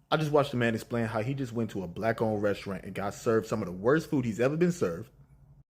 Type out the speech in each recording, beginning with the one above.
I just watched a man explain how he just went to a black-owned restaurant and got served some of the worst food he's ever been served,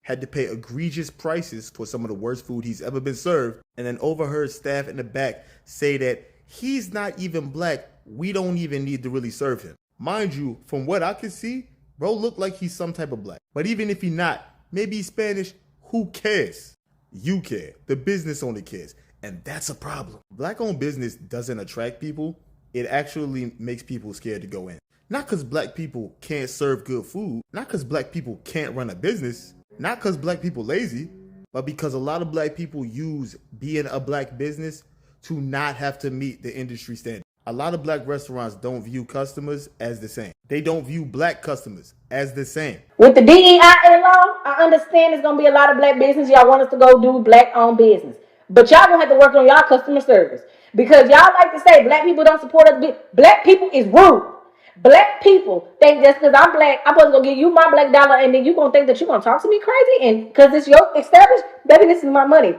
had to pay egregious prices for some of the worst food he's ever been served, and then overheard staff in the back say that he's not even black, we don't even need to really serve him. Mind you, from what I can see, bro look like he's some type of black. But even if he's not, maybe he's Spanish, who cares? You care. The business owner cares. And that's a problem. Black-owned business doesn't attract people. It actually makes people scared to go in. Not because black people can't serve good food. Not because black people can't run a business. Not because black people lazy. But because a lot of black people use being a black business to not have to meet the industry standard. A lot of black restaurants don't view customers as the same. They don't view black customers as the same. With the DEI law, I understand there's going to be a lot of black business. Y'all want us to go do black-owned business. But y'all going to have to work on y'all customer service. Because y'all like to say black people don't support us. Black people is rude. Black people think just because I'm black, I'm supposed to go give you my black dollar and then you're going to think that you're going to talk to me crazy? And because it's your established, baby, this is my money.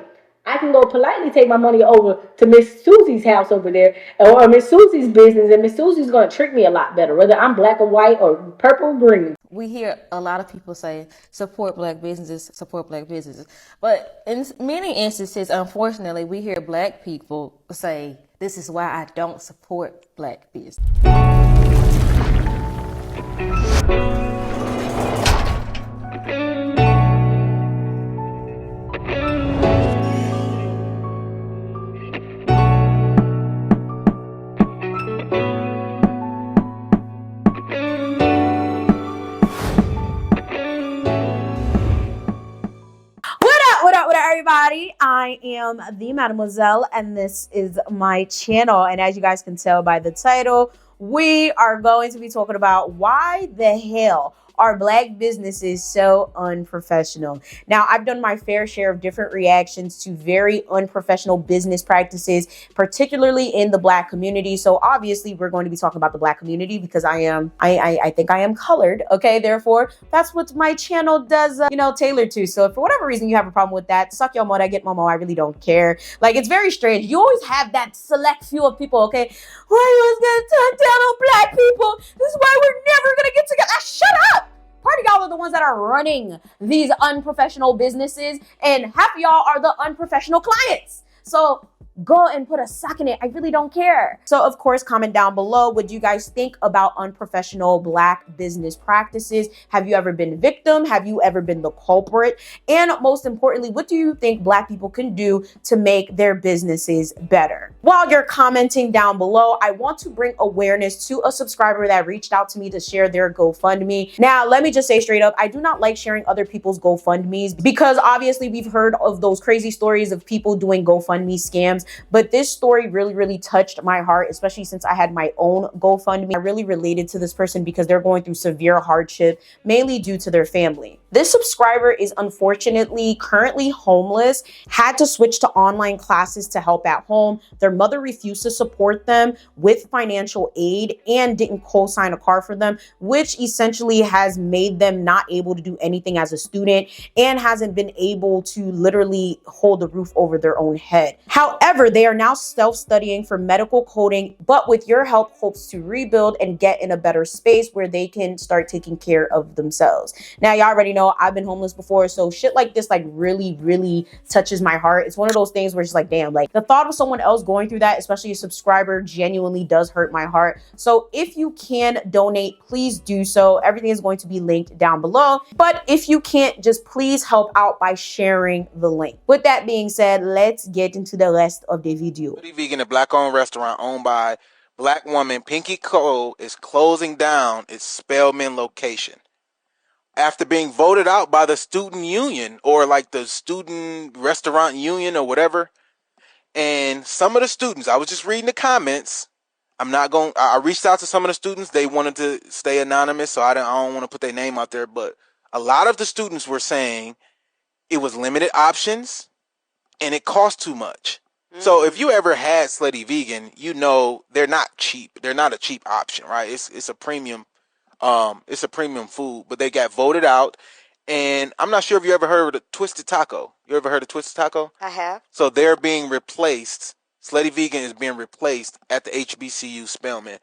I can go politely take my money over to Miss Susie's house over there or Miss Susie's business, and Miss Susie's going to treat me a lot better, whether I'm black or white or purple or green. We hear a lot of people say, support black businesses, support black businesses. But in many instances, unfortunately, we hear black people say, this is why I don't support black business. Everybody, I am the Mademoiselle, and this is my channel. And as you guys can tell by the title, we are going to be talking about why the hell are black businesses so unprofessional. Now, I've done my fair share of different reactions to very unprofessional business practices, particularly in the black community. So obviously we're going to be talking about the black community because I think I am colored. Okay. Therefore, that's what my channel does, tailored to. So if for whatever reason you have a problem with that, suck your mother, get momo. I really don't care. Like, it's very strange. You always have that select few of people. Okay. Why you always gonna turn down on black people? This is why we're never gonna get together. Shut up. Part of y'all are the ones that are running these unprofessional businesses, and half of y'all are the unprofessional clients. So go and put a sock in it. I really don't care. So of course, comment down below what you guys think about unprofessional black business practices. Have you ever been a victim? Have you ever been the culprit? And most importantly, what do you think black people can do to make their businesses better? While you're commenting down below, I want to bring awareness to a subscriber that reached out to me to share their GoFundMe. Now, let me just say straight up, I do not like sharing other people's GoFundMes because obviously we've heard of those crazy stories of people doing GoFundMe scams. But this story really, really touched my heart, especially since I had my own GoFundMe. I really related to this person because they're going through severe hardship, mainly due to their family. This subscriber is unfortunately currently homeless, had to switch to online classes to help at home. Their mother refused to support them with financial aid and didn't co-sign a car for them, which essentially has made them not able to do anything as a student and hasn't been able to literally hold a roof over their own head. However, they are now self-studying for medical coding, but with your help, hopes to rebuild and get in a better space where they can start taking care of themselves. Now, y'all already know I've been homeless before, so shit like this like really, really touches my heart. It's one of those things where it's like, damn, like the thought of someone else going through that, especially a subscriber, genuinely does hurt my heart. So if you can donate, please do so. Everything is going to be linked down below. But if you can't, just please help out by sharing the link. With that being said, let's get into the rest of the video. Slutty Vegan, a black-owned restaurant owned by black woman Pinky Cole, is closing down its Spelman location after being voted out by the student union, or like the student restaurant union or whatever. And some of the students, I was just reading the comments. I reached out to some of the students. They wanted to stay anonymous, so I don't want to put their name out there. But a lot of the students were saying it was limited options and it cost too much. So if you ever had Slutty Vegan, you know they're not cheap. They're not a cheap option, right? It's a premium. It's a premium food, but they got voted out. And I'm not sure if you ever heard of the Twisted Taco. You ever heard of Twisted Taco? I have. So they're being replaced. Slutty Vegan is being replaced at the HBCU Spelman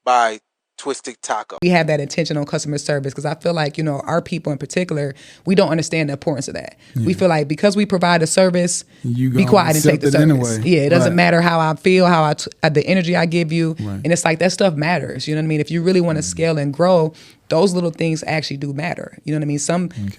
by Twisted Taco. We have that attention on customer service because I feel like, our people in particular, we don't understand the importance of that. We feel like because we provide a service, be quiet and take the service. Anyway. Yeah, it doesn't matter how I feel, the energy I give you. Right. And it's like that stuff matters. You know what I mean? If you really want to scale and grow, those little things actually do matter. You know what I mean?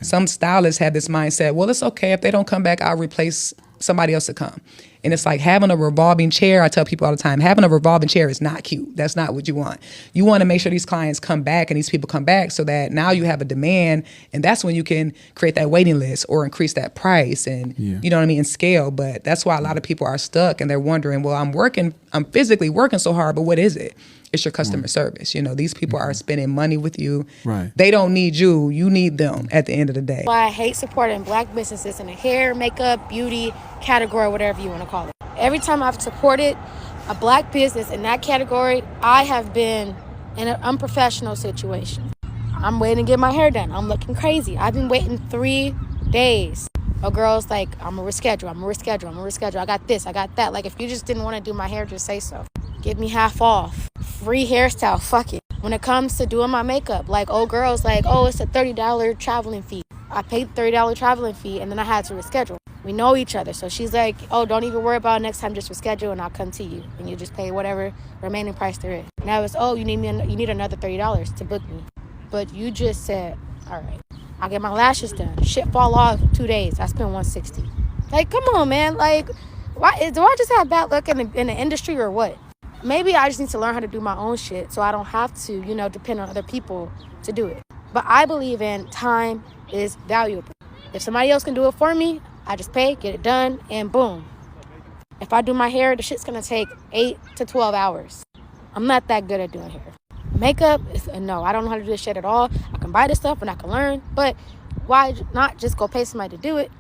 Some stylists have this mindset, well, it's okay. If they don't come back, I'll replace somebody else to come. And it's like having a revolving chair. I tell people all the time, having a revolving chair is not cute. That's not what you want. You want to make sure these clients come back and these people come back so that now you have a demand, and that's when you can create that waiting list or increase that price and, you know what I mean, and scale. But that's why a lot of people are stuck and they're wondering, well, I'm physically working so hard, but what is it? It's your customer service. These people are spending money with you. Right. They don't need you. You need them at the end of the day. Why I hate supporting Black businesses in the hair, makeup, beauty category, whatever you want to call it. Every time I've supported a Black business in that category, I have been in an unprofessional situation. I'm waiting to get my hair done. I'm looking crazy. I've been waiting 3 days. A girl's like, I'm going to reschedule. I got this, I got that. Like, if you just didn't want to do my hair, just say so. Give me half off. Free hairstyle, fuck it. When it comes to doing my makeup, like old girls like, oh, it's a $30 traveling fee. I paid $30 traveling fee and then I had to reschedule. We know each other. So she's like, oh, don't even worry about it. Next time, just reschedule and I'll come to you. And you just pay whatever remaining price there is. Now it's, oh, you need another $30 to book me. But you just said, all right, I'll get my lashes done. Shit fall off 2 days. I spent $160. Like, come on, man. Like, why do I just have bad luck in the industry or what? Maybe I just need to learn how to do my own shit so I don't have to, depend on other people to do it. But I believe in time is valuable. If somebody else can do it for me, I just pay, get it done, and boom. If I do my hair, the shit's going to take 8 to 12 hours. I'm not that good at doing hair. Makeup, no, I don't know how to do this shit at all. I can buy this stuff and I can learn, but why not just go pay somebody to do it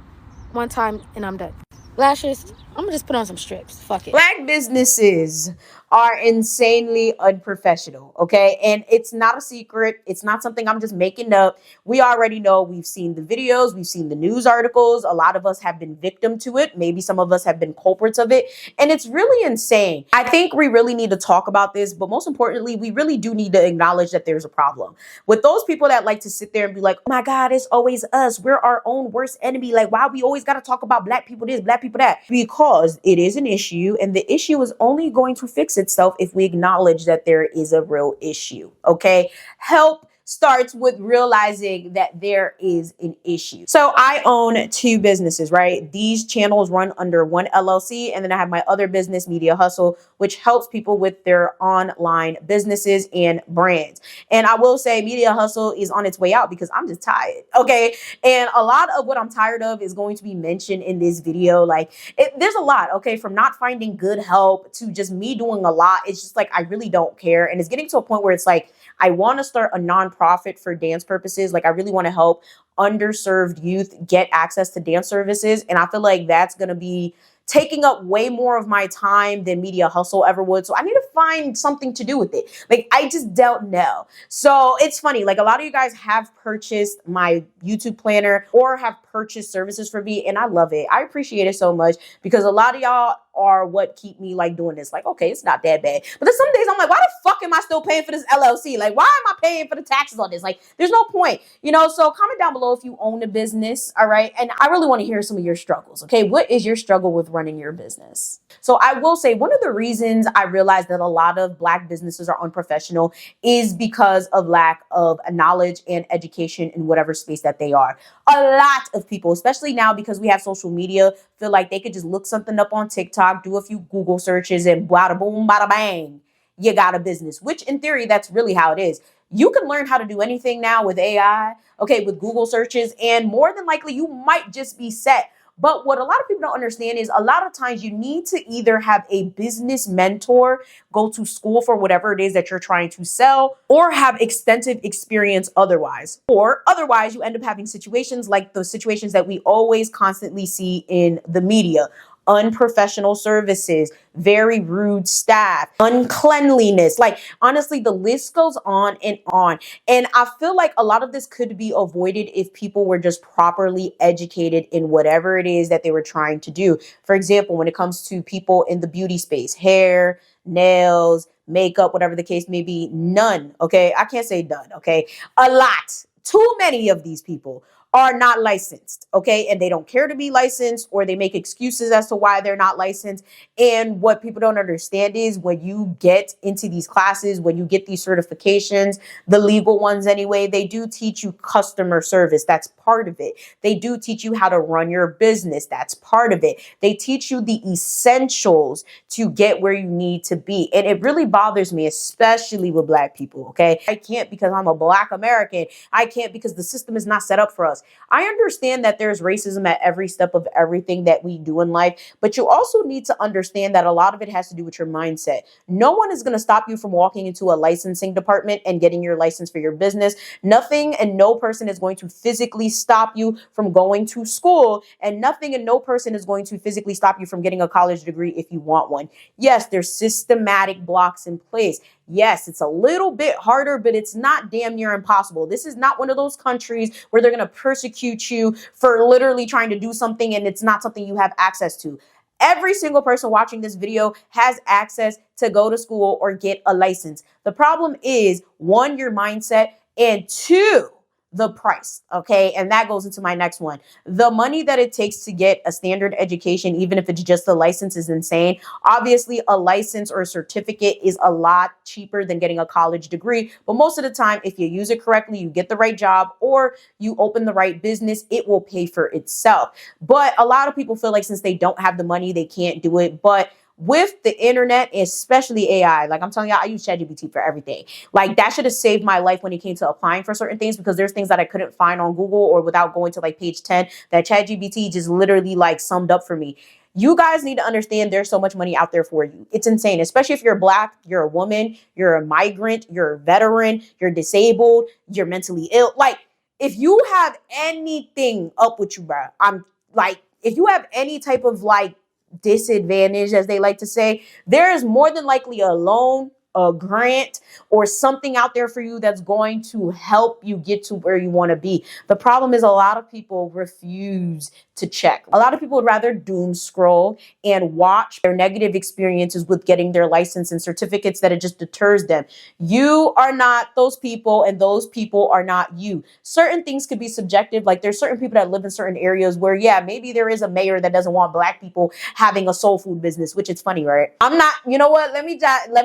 one time and I'm done? Lashes, I'm going to just put on some strips. Fuck it. Black businesses are insanely unprofessional, okay? And it's not a secret. It's not something I'm just making up. We already know. We've seen the videos. We've seen the news articles. A lot of us have been victim to it. Maybe some of us have been culprits of it. And it's really insane. I think we really need to talk about this, but most importantly, we really do need to acknowledge that there's a problem. With those people that like to sit there and be like, oh my God, it's always us. We're our own worst enemy. Like, why we always got to talk about Black people this, Black people that? Because it is an issue, and the issue is only going to fix itself if we acknowledge that there is a real issue, okay? Help starts with realizing that there is an issue. So I own 2 businesses, right? These channels run under one LLC, and then I have my other business, Media Hustle, which helps people with their online businesses and brands. And I will say Media Hustle is on its way out because I'm just tired, okay? And a lot of what I'm tired of is going to be mentioned in this video. Like, there's a lot, okay? From not finding good help to just me doing a lot. It's just like, I really don't care. And it's getting to a point where it's like, I want to start a nonprofit for dance purposes. Like, I really want to help underserved youth get access to dance services. And I feel like that's going to be taking up way more of my time than Media Hustle ever would. So I need to find something to do with it. Like, I just don't know. So it's funny. Like, a lot of you guys have purchased my YouTube planner or have purchased services for me, and I love it. I appreciate it so much because a lot of y'all are what keep me like doing this. Like, okay, it's not that bad. But then some days I'm like, why the fuck am I still paying for this LLC? Like, why am I paying for the taxes on this? Like, there's no point, so comment down below if you own a business. All right. And I really want to hear some of your struggles. Okay. What is your struggle with running your business? So I will say one of the reasons I realized that a lot of Black businesses are unprofessional is because of lack of knowledge and education in whatever space that they are. A lot of people, especially now because we have social media, feel like they could just look something up on TikTok, do a few Google searches, and bada boom, bada bang, you got a business, which in theory, that's really how it is. You can learn how to do anything now with AI, okay, with Google searches, and more than likely you might just be set. But what a lot of people don't understand is a lot of times you need to either have a business mentor, go to school for whatever it is that you're trying to sell, or have extensive experience otherwise. Or otherwise, you end up having situations like the situations that we always constantly see in the media. Unprofessional services, very rude staff, uncleanliness. Like, honestly, the list goes on and on. And I feel like a lot of this could be avoided if people were just properly educated in whatever it is that they were trying to do. For example, when it comes to people in the beauty space, hair, nails, makeup, whatever the case may be. None, okay? I can't say none, okay? A lot. Too many of these people are not licensed, okay? And they don't care to be licensed, or they make excuses as to why they're not licensed. And what people don't understand is when you get into these classes, when you get these certifications, the legal ones anyway, they do teach you customer service. That's part of it. They do teach you how to run your business. That's part of it. They teach you the essentials to get where you need to be. And it really bothers me, especially with Black people, okay? I can't because I'm a Black American. I can't because the system is not set up for us. I understand that there's racism at every step of everything that we do in life, but you also need to understand that a lot of it has to do with your mindset. No one is going to stop you from walking into a licensing department and getting your license for your business. Nothing and no person is going to physically stop you from going to school, and nothing and no person is going to physically stop you from getting a college degree if you want one. Yes, there's systematic blocks in place. Yes, it's a little bit harder, but it's not damn near impossible. This is not one of those countries where they're going to persecute you for literally trying to do something and it's not something you have access to. Every single person watching this video has access to go to school or get a license. The problem is, one, your mindset, and two, the price, okay? And that goes into my next one. The money that it takes to get a standard education, even if it's just the license, is insane. Obviously, a license or a certificate is a lot cheaper than getting a college degree. But most of the time, if you use it correctly, you get the right job or you open the right business, it will pay for itself. But a lot of people feel like since they don't have the money, they can't do it. But with the internet, especially AI, like I'm telling y'all, I use ChatGPT for everything. Like that should have saved my life when it came to applying for certain things, because there's things that I couldn't find on Google or without going to like page 10 that ChatGPT just literally like summed up for me. You guys need to understand there's so much money out there for you. It's insane, especially if you're Black, you're a woman, you're a migrant, you're a veteran, you're disabled, you're mentally ill. Like if you have anything up with you, bro, I'm like, if you have any type of like disadvantage, as they like to say, there is more than likely a loan, a grant, or something out there for you that's going to help you get to where you want to be. The problem is a lot of people refuse to check. A lot of people would rather doom scroll and watch their negative experiences with getting their license and certificates, that it just deters them. You are not those people, and those people are not you. Certain things could be subjective. Like there's certain people that live in certain areas where, yeah, maybe there is a mayor that doesn't want Black people having a soul food business, which is funny, right? I'm not, you know what? Let me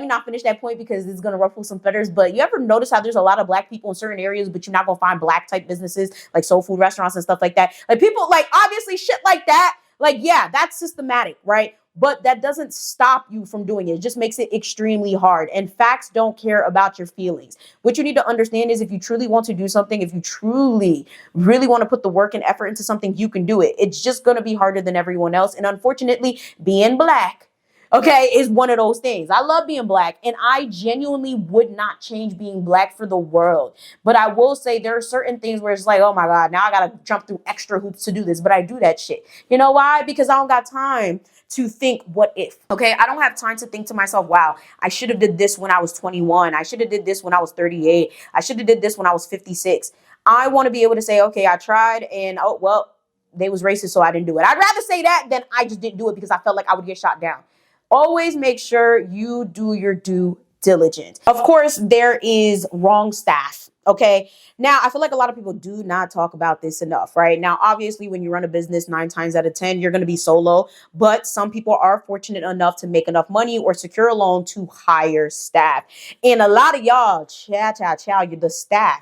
not finish that point because it's going to ruffle some feathers. But you ever notice how there's a lot of Black people in certain areas, but you're not going to find Black type businesses like soul food restaurants and stuff like that? Like people, like obviously shit like that. Like, yeah, that's systematic, right? But that doesn't stop you from doing it. It just makes it extremely hard. And facts don't care about your feelings. What you need to understand is if you truly want to do something, if you truly really want to put the work and effort into something, you can do it. It's just going to be harder than everyone else. And unfortunately, being Black, okay, is one of those things. I love being Black, and I genuinely would not change being Black for the world. But I will say there are certain things where it's like, oh my God, now I got to jump through extra hoops to do this. But I do that shit. You know why? Because I don't got time to think what if, okay? I don't have time to think to myself, wow, I should have did this when I was 21. I should have did this when I was 38. I should have did this when I was 56. I want to be able to say, okay, I tried and, oh, well, they was racist, so I didn't do it. I'd rather say that than I just didn't do it because I felt like I would get shot down. Always make sure you do your due diligence. Of course, there is wrong staff. Okay. Now, I feel like a lot of people do not talk about this enough, right? Now, obviously, when you run a business 9 times out of 10, you're going to be solo, but some people are fortunate enough to make enough money or secure a loan to hire staff. And a lot of y'all, you're the staff.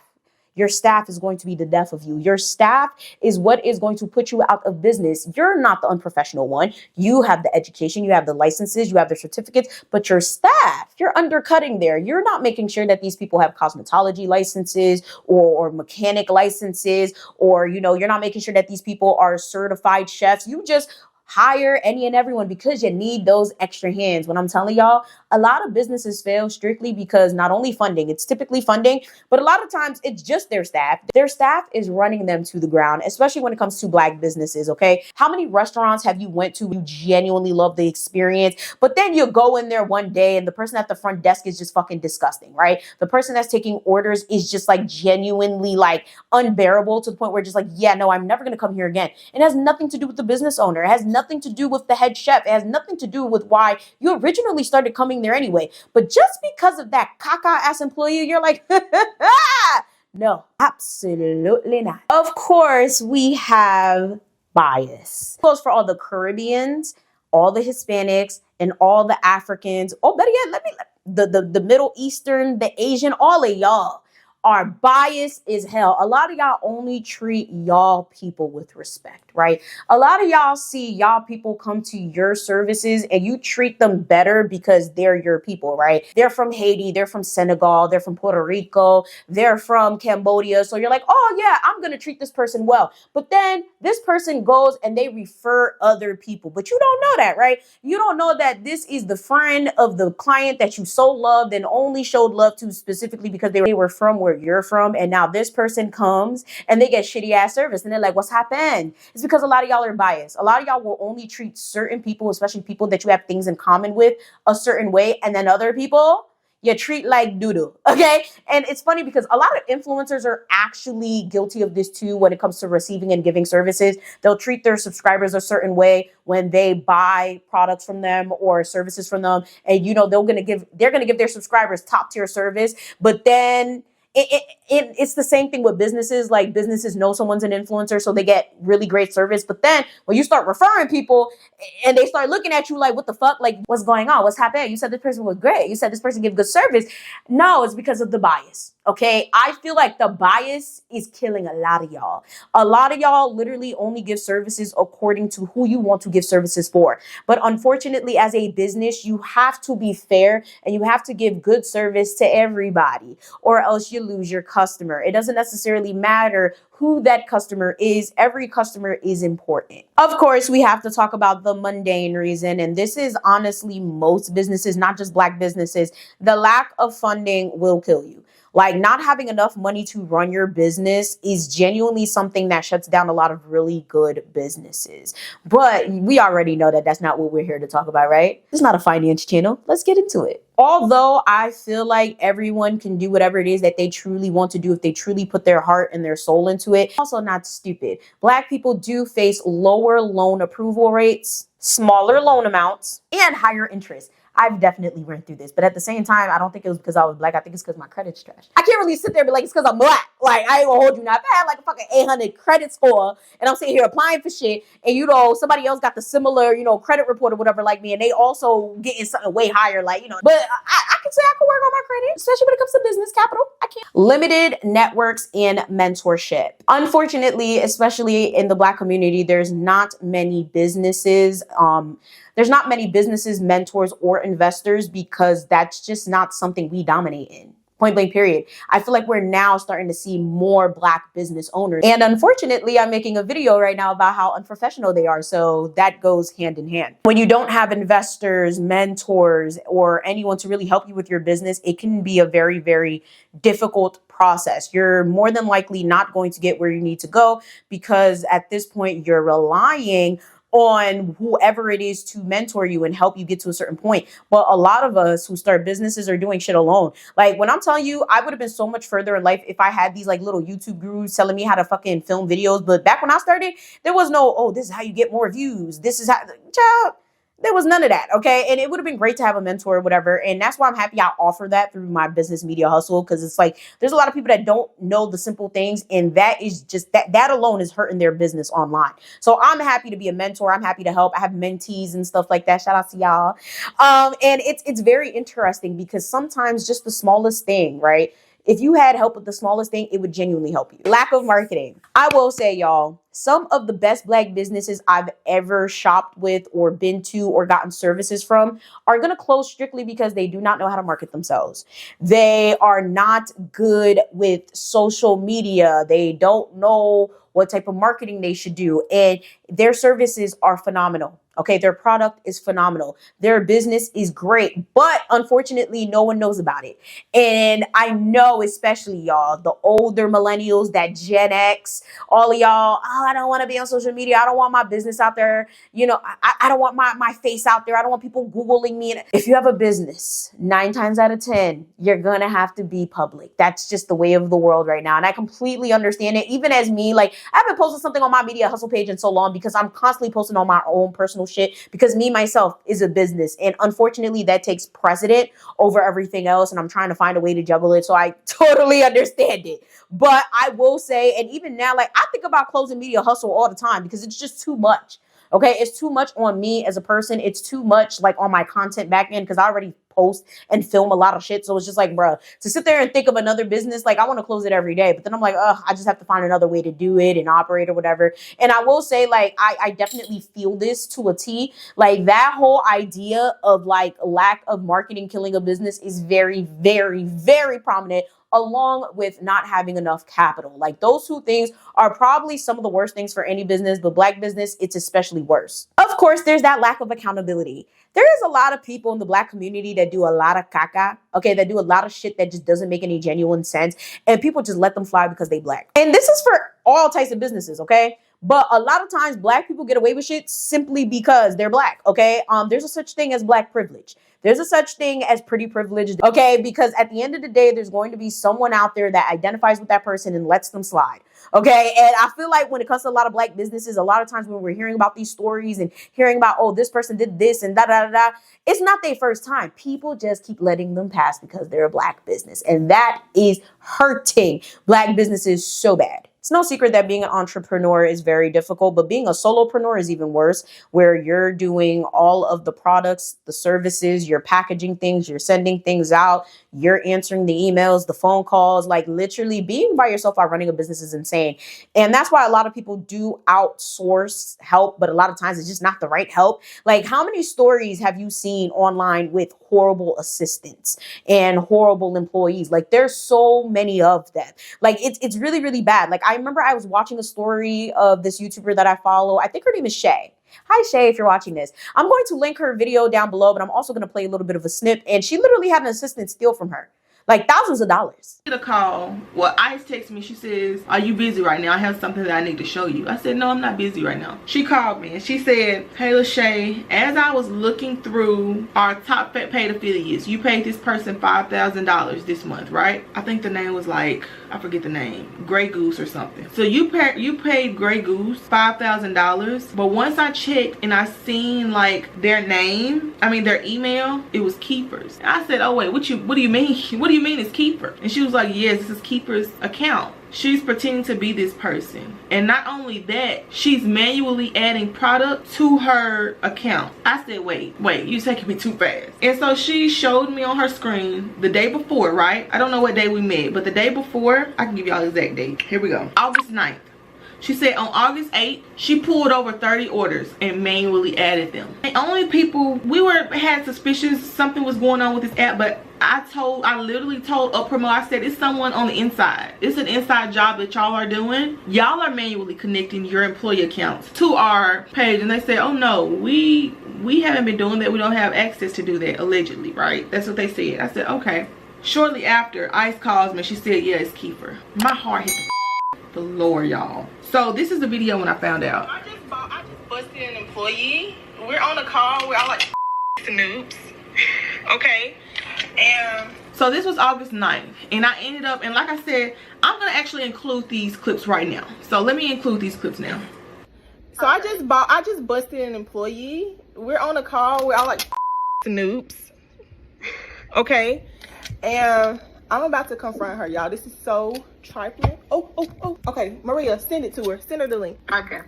Your staff is going to be the death of you. Your staff is what is going to put you out of business. You're not the unprofessional one. You have the education, you have the licenses, you have the certificates, but your staff, you're undercutting there. You're not making sure that these people have cosmetology licenses or mechanic licenses, or, you know, you're not making sure that these people are certified chefs. You just hire any and everyone because you need those extra hands. When I'm telling y'all, a lot of businesses fail strictly because not only funding, it's typically funding, but a lot of times it's just their staff. Their staff is running them to the ground, especially when it comes to Black businesses, okay? How many restaurants have you went to you genuinely love the experience, but then you go in there one day and the person at the front desk is just fucking disgusting, right? The person that's taking orders is just like genuinely like unbearable to the point where just like, yeah, no, I'm never going to come here again. It has nothing to do with the business owner. It has nothing nothing to do with the head chef. It has nothing to do with why you originally started coming there anyway. But just because of that caca-ass employee, you're like, no, absolutely not. Of course, we have bias. It goes for all the Caribbeans, all the Hispanics, and all the Africans. Oh, better yet, the Middle Eastern, the Asian, all of y'all are biased as hell. A lot of y'all only treat y'all people with respect, right? A lot of y'all see y'all people come to your services and you treat them better because they're your people, right? They're from Haiti, they're from Senegal, they're from Puerto Rico, they're from Cambodia. So you're like, oh yeah, I'm gonna treat this person well. But then this person goes and they refer other people, but you don't know that, right? You don't know that this is the friend of the client that you so loved and only showed love to specifically because they were from where you're from. And now this person comes and they get shitty ass service and they're like, what's happened? It's because a lot of y'all are biased. A lot of y'all will only treat certain people, especially people that you have things in common with, a certain way. And then other people, you treat like doo-doo, okay? And it's funny because a lot of influencers are actually guilty of this too when it comes to receiving and giving services. They'll treat their subscribers a certain way when they buy products from them or services from them. And you know, they're gonna give their subscribers top tier service, but then it's the same thing with businesses. Like businesses know someone's an influencer, so they get really great service. But then when you start referring people and they start looking at you like, what the fuck? Like, what's going on? What's happening? You said this person was great. You said this person gave good service. No, it's because of the bias. Okay, I feel like the bias is killing a lot of y'all. A lot of y'all literally only give services according to who you want to give services for. But unfortunately, as a business, you have to be fair and you have to give good service to everybody, or else you lose your customer. It doesn't necessarily matter who that customer is. Every customer is important. Of course, we have to talk about the mundane reason, and this is honestly most businesses, not just Black businesses. The lack of funding will kill you. Like, not having enough money to run your business is genuinely something that shuts down a lot of really good businesses. But we already know that that's not what we're here to talk about, right? It's not a finance channel. Let's get into it. Although I feel like everyone can do whatever it is that they truly want to do if they truly put their heart and their soul into it, also not stupid. Black people do face lower loan approval rates, smaller loan amounts, and higher interest. I've definitely went through this, but at the same time, I don't think it was because I was Black. I think it's because my credit's trash. I can't really sit there and be like, it's because I'm Black. Like, I ain't gonna hold you now. If I had like a fucking 800 credit score and I'm sitting here applying for shit and, you know, somebody else got the similar, you know, credit report or whatever like me and they also getting something way higher, like, you know, but I can say I can work on my credit, especially when it comes to business capital. I can't. Limited networks and mentorship. Unfortunately, especially in the Black community, there's not many businesses, mentors, or investors because that's just not something we dominate in. Point blank, period. I feel like we're now starting to see more Black business owners. And unfortunately, I'm making a video right now about how unprofessional they are. So that goes hand in hand. When you don't have investors, mentors, or anyone to really help you with your business, it can be a very, very difficult process. You're more than likely not going to get where you need to go because at this point, you're relying on whoever it is to mentor you and help you get to a certain point. But a lot of us who start businesses are doing shit alone. Like, when I'm telling you, I would have been so much further in life if I had these like little YouTube gurus telling me how to fucking film videos. But back when I started, there was no, oh, this is how you get more views. This is how, child. There was none of that, okay? And it would have been great to have a mentor or whatever. And that's why I'm happy I offer that through my business media hustle, because it's like there's a lot of people that don't know the simple things, and that is just that alone is hurting their business online. So I'm happy to be a mentor. I'm happy to help. I have mentees and stuff like that. Shout out to y'all. And it's very interesting because sometimes just the smallest thing, right? If you had help with the smallest thing, it would genuinely help you. Lack of marketing. I will say, y'all, some of the best Black businesses I've ever shopped with or been to or gotten services from are going to close strictly because they do not know how to market themselves. They are not good with social media. They don't know what type of marketing they should do. And their services are phenomenal. Okay, their product is phenomenal. Their business is great, but unfortunately, no one knows about it. And I know, especially y'all, the older millennials, that Gen X, all of y'all, oh, I don't want to be on social media. I don't want my business out there. You know, I don't want my face out there. I don't want people Googling me. If you have a business, 9 times out of 10, you're going to have to be public. That's just the way of the world right now. And I completely understand it. Even as me, like, I haven't posted something on my Media Hustle page in so long because I'm constantly posting on my own personal shit, because me, myself, is a business. And unfortunately, that takes precedent over everything else. And I'm trying to find a way to juggle it. So I totally understand it. But I will say, and even now, like, I think about closing Media Hustle all the time because it's just too much. Okay, it's too much on me as a person. It's too much like on my content back end because I already post and film a lot of shit. So it's just like, bruh, to sit there and think of another business, like I want to close it every day. But then I'm like, I just have to find another way to do it and operate or whatever. And I will say, like, I definitely feel this to a T. Like that whole idea of like lack of marketing killing a business is very, very, very prominent, along with not having enough capital. Like those two things are probably some of the worst things for any business, but Black business, it's especially worse. Of course, there's that lack of accountability. There is a lot of people in the Black community that do a lot of caca, okay, that do a lot of shit that just doesn't make any genuine sense, and people just let them fly because they Black. And this is for all types of businesses, okay? But a lot of times Black people get away with shit simply because they're Black, okay? There's a such thing as Black privilege. There's a such thing as pretty privileged, okay? Because at the end of the day, there's going to be someone out there that identifies with that person and lets them slide, okay? And I feel like when it comes to a lot of Black businesses, a lot of times when we're hearing about these stories and hearing about, oh, this person did this and da-da-da-da, it's not their first time. People just keep letting them pass because they're a Black business. And that is hurting Black businesses so bad. It's no secret that being an entrepreneur is very difficult, but being a solopreneur is even worse, where you're doing all of the products, the services, you're packaging things, you're sending things out, you're answering the emails, the phone calls. Like literally being by yourself while running a business is insane. And that's why a lot of people do outsource help, but a lot of times it's just not the right help. Like how many stories have you seen online with horrible assistants and horrible employees? Like there's so many of them. Like it's really, really bad. Like I remember I was watching a story of this YouTuber that I follow. I think her name is Shay. Hi, Shay, if you're watching this. I'm going to link her video down below, but I'm also going to play a little bit of a snip. And she literally had an assistant steal from her, like thousands of dollars. Get a call. Well, Ice texted me. She says, "Are you busy right now? I have something that I need to show you." I said, "No, I'm not busy right now." She called me and she said, "Hey, Shay, as I was looking through our top paid affiliates, you paid this person $5,000 this month, right?" I think the name was like, I forget the name, Grey Goose or something. So you paid Grey Goose $5,000, but once I checked and I seen like their name, I mean their email, it was Keeper's. I said, "Oh wait, what do you mean? What do you mean it's Keeper?" And she was like, "Yes, this is Keeper's account." She's pretending to be this person. And not only that, she's manually adding product to her account. I said, wait, you're taking me too fast. And so she showed me on her screen the day before, right? I don't know what day we met, but the day before, I can give y'all the exact date. Here we go. August 9th. She said on August 8th, she pulled over 30 orders and manually added them. The only people, had suspicions something was going on with this app, but I literally told Uppromo, I said, it's someone on the inside. It's an inside job that y'all are doing. Y'all are manually connecting your employee accounts to our page. And they said, "Oh no, we haven't been doing that. We don't have access to do that," allegedly, right? That's what they said. I said, okay. Shortly after, Ice calls me. She said, "Yeah, it's Kiefer." My heart hit the floor, y'all. So this is the video when I found out. I just busted an employee. We're on a call. We're all like noobs. Okay. And so this was August 9th. And I ended up, and like I said, I'm going to actually include these clips right now. So let me include these clips now. So I just busted an employee. We're on a call. We're all like noobs. Okay. And I'm about to confront her, y'all. This is so trifling. Oh. Okay, Maria, send it to her. Send her the link. Okay,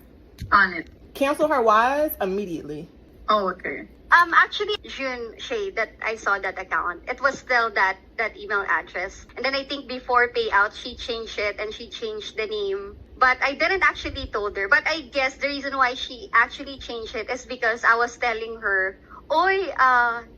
on it. Cancel her wise immediately. Oh, okay. Actually, June, Shay, that I saw that account. It was still that email address. And then I think before payout, she changed it and she changed the name. But I didn't actually told her. But I guess the reason why she actually changed it is because I was telling her Oy,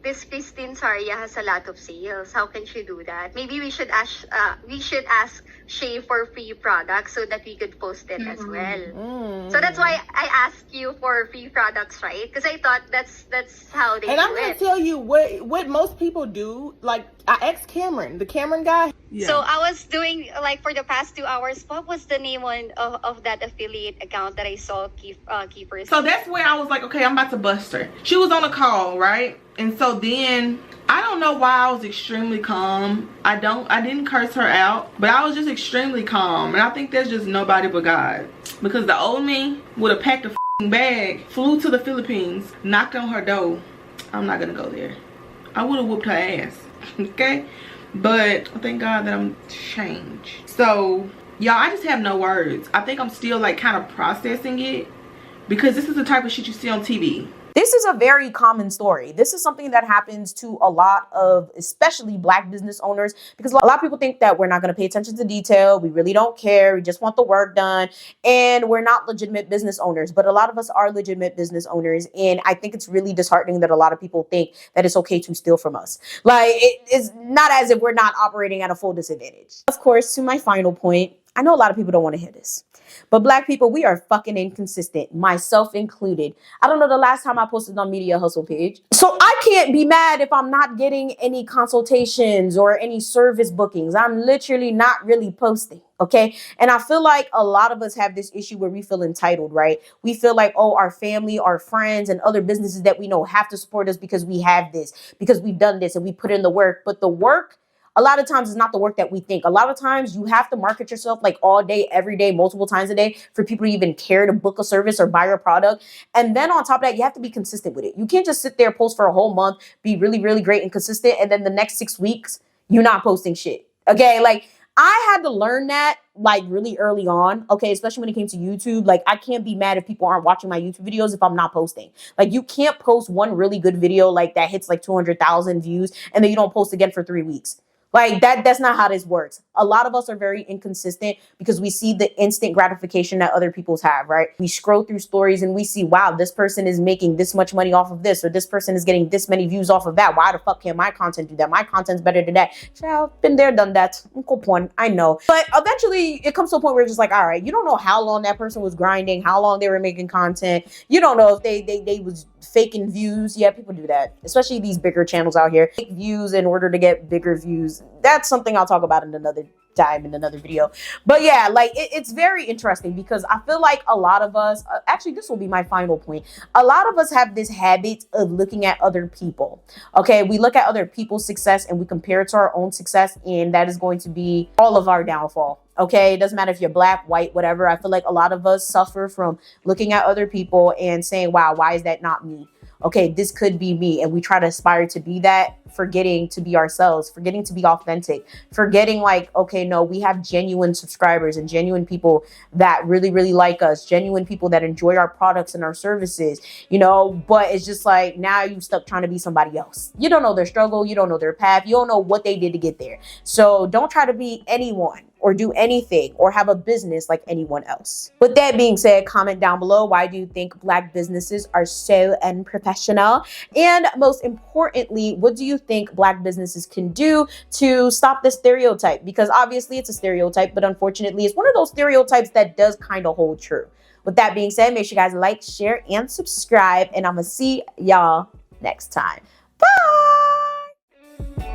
this Christine Saria has a lot of sales. How can she do that? Maybe we should ask Shay for free products so that we could post it as well. So that's why I asked you for free products, right? Because I thought that's how they do it. And I'm gonna tell you what most people do. Like, I asked Cameron, the Cameron guy. Yeah. So I was doing, like, for the past 2 hours, what was the name of that affiliate account that I saw Keepers? So that's where I was like, okay, I'm about to bust her. She was on a call, right? And so then I don't know why I was extremely calm. I didn't curse her out, but I was just extremely calm. And I think there's just nobody but God. Because the old me would have packed a bag, flew to the Philippines, knocked on her door. I'm not gonna go there. I would have whooped her ass. Okay? But thank God that I'm changed. So y'all, I just have no words. I think I'm still like kind of processing it, because this is the type of shit you see on TV. This is a very common story. This is something that happens to a lot of, especially Black business owners, because a lot of people think that we're not going to pay attention to detail. We really don't care. We just want the work done. And we're not legitimate business owners. But a lot of us are legitimate business owners. And I think it's really disheartening that a lot of people think that it's okay to steal from us. Like, it's not as if we're not operating at a full disadvantage. Of course, to my final point, I know a lot of people don't want to hear this, but Black people, we are fucking inconsistent, myself included. I don't know the last time I posted on Media Hustle page. So I can't be mad if I'm not getting any consultations or any service bookings. I'm literally not really posting, okay? And I feel like a lot of us have this issue where we feel entitled, right? We feel like, oh, our family, our friends, and other businesses that we know have to support us because we have this, because we've done this and we put in the work. But the work, a lot of times, it's not the work that we think. A lot of times you have to market yourself like all day, every day, multiple times a day for people to even care to book a service or buy your product. And then on top of that, you have to be consistent with it. You can't just sit there, post for a whole month, be really, really great and consistent, and then the next 6 weeks, you're not posting shit. Okay, like, I had to learn that like really early on, okay, especially when it came to YouTube. Like, I can't be mad if people aren't watching my YouTube videos if I'm not posting. Like, you can't post one really good video like that hits like 200,000 views and then you don't post again for 3 weeks. Like, that's not how this works. A lot of us are very inconsistent because we see the instant gratification that other people's have, right? We scroll through stories and we see, wow, this person is making this much money off of this, or this person is getting this many views off of that. Why the fuck can't my content do that? My content's better than that. Child, been there, done that. Cool point. I know. But eventually it comes to a point where it's just like, all right, you don't know how long that person was grinding, how long they were making content. You don't know if they was faking views. Yeah, people do that, especially these bigger channels out here. Fake views in order to get bigger views. That's something I'll talk about in another time, in another video. But yeah, like, it's very interesting because I feel like a lot of us, actually this will be my final point, a lot of us have this habit of looking at other people. Okay, we look at other people's success and we compare it to our own success, and that is going to be all of our downfall. Okay, it doesn't matter if you're Black, white, whatever. I feel like a lot of us suffer from looking at other people and saying, wow, why is that not me? Okay, this could be me. And we try to aspire to be that, forgetting to be ourselves, forgetting to be authentic, forgetting like, okay, no, we have genuine subscribers and genuine people that really, really like us, genuine people that enjoy our products and our services, you know, but it's just like, now you stuck trying to be somebody else. You don't know their struggle. You don't know their path. You don't know what they did to get there. So don't try to be anyone or do anything or have a business like anyone else. With that being said, comment down below, why do you think Black businesses are so unprofessional? And most importantly, what do you think Black businesses can do to stop this stereotype? Because obviously it's a stereotype, but unfortunately it's one of those stereotypes that does kind of hold true. With that being said, make sure you guys like, share, and subscribe, and I'm gonna see y'all next time. Bye!